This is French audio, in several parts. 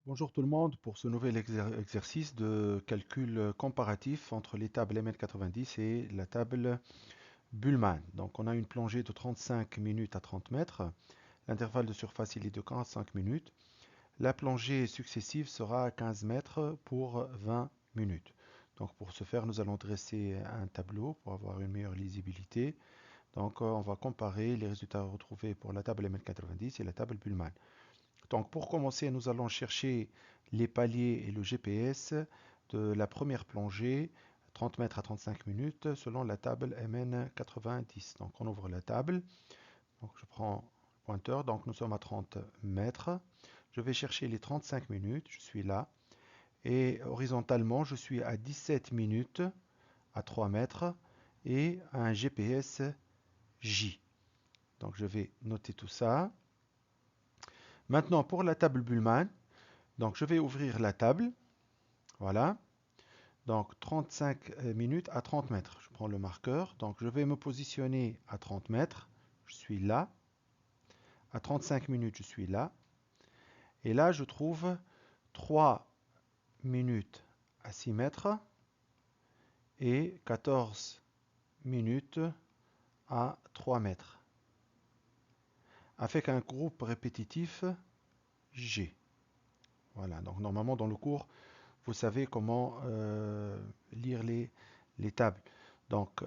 Bonjour tout le monde pour ce nouvel exercice de calcul comparatif entre les tables MN90 et la table Bullman. Donc on a une plongée de 35 minutes à 30 mètres. L'intervalle de surface il est de 45 minutes. La plongée successive sera à 15 mètres pour 20 minutes. Donc pour ce faire, nous allons dresser un tableau pour avoir une meilleure lisibilité. Donc on va comparer les résultats retrouvés pour la table MN90 et la table Bullman. Donc pour commencer, nous allons chercher les paliers et le GPS de la première plongée, 30 mètres à 35 minutes, selon la table MN90. Donc on ouvre la table, donc je prends le pointeur, donc nous sommes à 30 mètres. Je vais chercher les 35 minutes, je suis là. Et horizontalement, je suis à 17 minutes à 3 mètres et un GPS J. Donc je vais noter tout ça. Maintenant pour la table Bullman, donc je vais ouvrir la table, voilà. Donc 35 minutes à 30 mètres. Je prends le marqueur, donc je vais me positionner à 30 mètres. Je suis là. À 35 minutes, je suis là. Et là, je trouve 3 minutes à 6 mètres et 14 minutes à 3 mètres. Avec un groupe répétitif G. Voilà, donc normalement dans le cours, vous savez comment lire les tables. Donc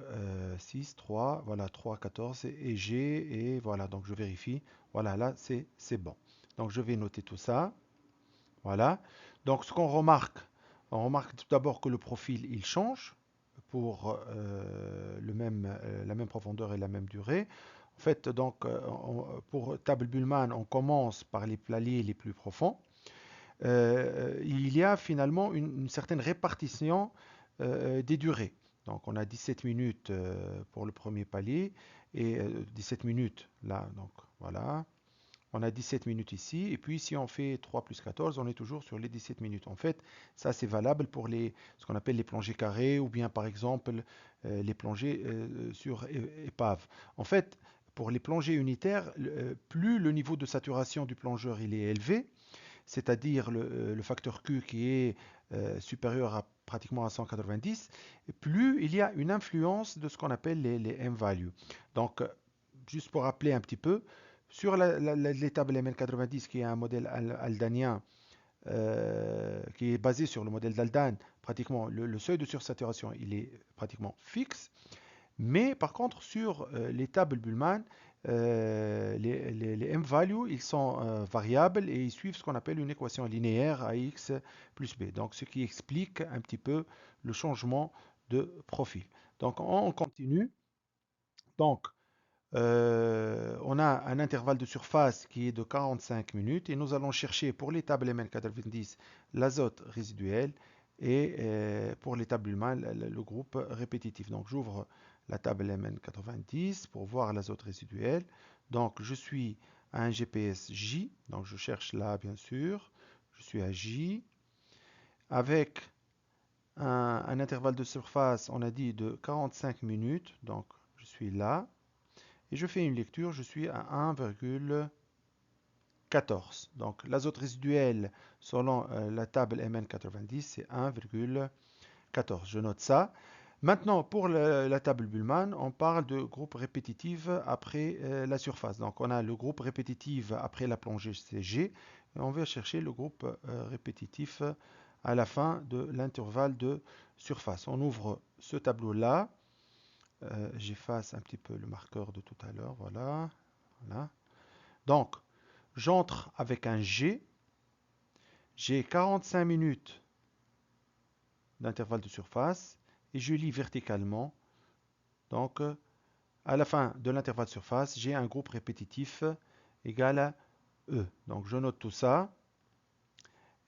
6, 3, voilà 3, 14 et G, et voilà, donc je vérifie. Voilà, là c'est bon. Donc je vais noter tout ça. Voilà. Donc ce qu'on remarque, on remarque tout d'abord que le profil il change pour la même profondeur et la même durée. En fait, donc pour table Bullman, on commence par les paliers les plus profonds. Il y a finalement une certaine répartition des durées. Donc on a 17 minutes pour le premier palier et 17 minutes là. Donc voilà. On a 17 minutes ici. Et puis si on fait 3 plus 14, on est toujours sur les 17 minutes. En fait, ça c'est valable pour ce qu'on appelle les plongées carrées ou bien par exemple les plongées sur épave. En fait, pour les plongées unitaires, plus le niveau de saturation du plongeur il est élevé, c'est-à-dire le facteur Q qui est supérieur à pratiquement à 190, plus il y a une influence de ce qu'on appelle les M-values. Donc, juste pour rappeler un petit peu, sur les tables MN90, qui est un modèle aldanien, qui est basé sur le modèle d'Aldan, pratiquement le seuil de sursaturation, il est pratiquement fixe. Mais par contre, sur les tables Bullman, les m-values, ils sont variables et ils suivent ce qu'on appelle une équation linéaire ax plus b. Donc, ce qui explique un petit peu le changement de profil. Donc, on continue. Donc, on a un intervalle de surface qui est de 45 minutes et nous allons chercher pour les tables MN90 l'azote résiduel et pour les tables humaines le groupe répétitif. Donc j'ouvre la table MN90 pour voir l'azote résiduel. Donc je suis à un GPS J, donc je cherche là bien sûr, je suis à J avec un intervalle de surface, on a dit de 45 minutes, donc je suis là. Et je fais une lecture, je suis à 1,14. Donc l'azote résiduel selon la table MN90, c'est 1,14. Je note ça. Maintenant, pour la table Bullman, on parle de groupe répétitif après la surface. Donc on a le groupe répétitif après la plongée, c'est G. Et on va chercher le groupe répétitif à la fin de l'intervalle de surface. On ouvre ce tableau-là. J'efface un petit peu le marqueur de tout à l'heure. Voilà. Voilà. Donc, j'entre avec un G. J'ai 45 minutes d'intervalle de surface et je lis verticalement. Donc, à la fin de l'intervalle de surface, j'ai un groupe répétitif égal à E. Donc, je note tout ça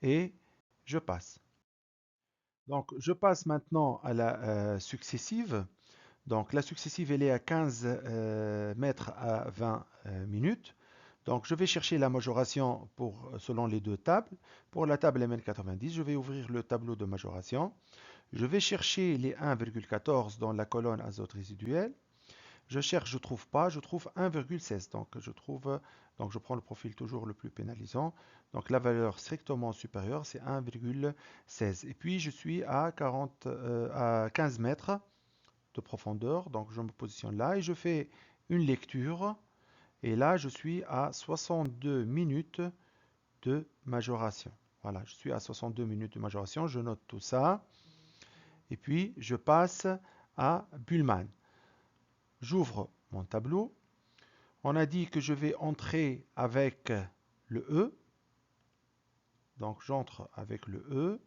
et je passe. Donc, je passe maintenant à la successive. Donc, la successive, elle est à 15 mètres à 20 minutes. Donc, je vais chercher la majoration selon les deux tables. Pour la table MN90, je vais ouvrir le tableau de majoration. Je vais chercher les 1,14 dans la colonne azote résiduelle. je cherche, je trouve pas, je trouve 1,16. Donc je prends le profil toujours le plus pénalisant. Donc la valeur strictement supérieure, c'est 1,16. Et puis je suis à 15 mètres de profondeur. Donc je me positionne là et je fais une lecture. Et là, je suis à 62 minutes de majoration. Voilà, je suis à 62 minutes de majoration. Je note tout ça. Et puis, je passe à Bullman. J'ouvre mon tableau. On a dit que je vais entrer avec le E. Donc, j'entre avec le E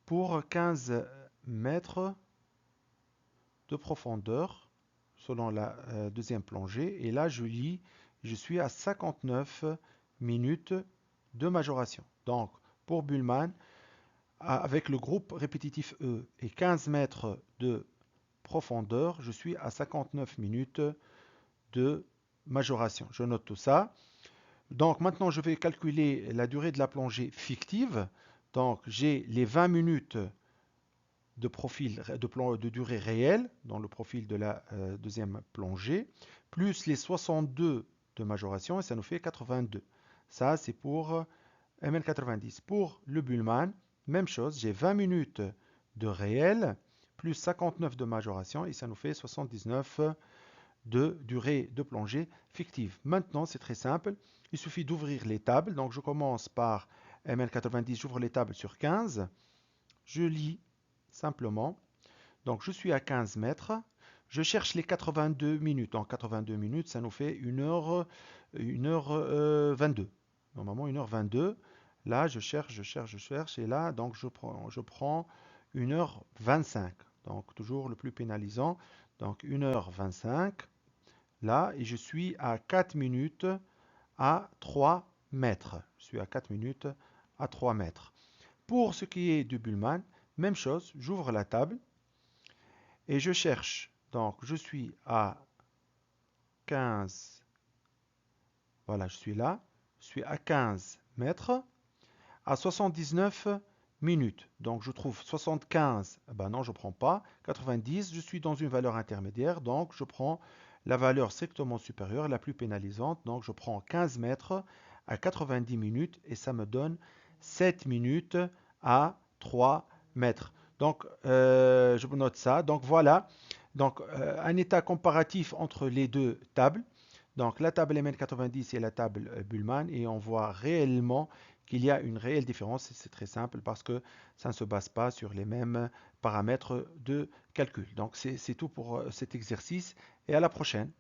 pour 15 mètres de profondeur selon la deuxième plongée. Et là, je suis à 59 minutes de majoration. Donc, pour Bullman, avec le groupe répétitif E et 15 mètres de profondeur, je suis à 59 minutes de majoration. Je note tout ça. Donc maintenant, je vais calculer la durée de la plongée fictive. Donc j'ai les 20 minutes de profil de durée réelle dans le profil de la deuxième plongée, plus les 62 de majoration, et ça nous fait 82. Ça, c'est pour MN90. Pour le Bullman, même chose, j'ai 20 minutes de réel, plus 59 de majoration, et ça nous fait 79 de durée de plongée fictive. Maintenant, c'est très simple, il suffit d'ouvrir les tables. Donc, je commence par MN90, j'ouvre les tables sur 15, je lis simplement. Donc, je suis à 15 mètres. Je cherche les 82 minutes. En 82 minutes, ça nous fait 1h22. Normalement, 1h22. Là, je cherche. Et là, donc, je prends 1h25. Donc, toujours le plus pénalisant. Donc, 1h25. Là, et je suis à 4 minutes à 3 mètres. Je suis à 4 minutes à 3 mètres. Pour ce qui est du Bullman, même chose, j'ouvre la table et je cherche. Donc, je suis à 15. Voilà, je suis là. Je suis à 15 mètres à 79 minutes. Donc, je trouve 75. Ben non, je ne prends pas. 90, je suis dans une valeur intermédiaire. Donc, je prends la valeur strictement supérieure, la plus pénalisante. Donc, je prends 15 mètres à 90 minutes et ça me donne 7 minutes à 3 mètres. Donc, je note ça. Donc, voilà. Donc, un état comparatif entre les deux tables. Donc, la table MN90 et la table Bullman. Et on voit réellement qu'il y a une réelle différence. C'est très simple parce que ça ne se base pas sur les mêmes paramètres de calcul. Donc, c'est tout pour cet exercice et à la prochaine.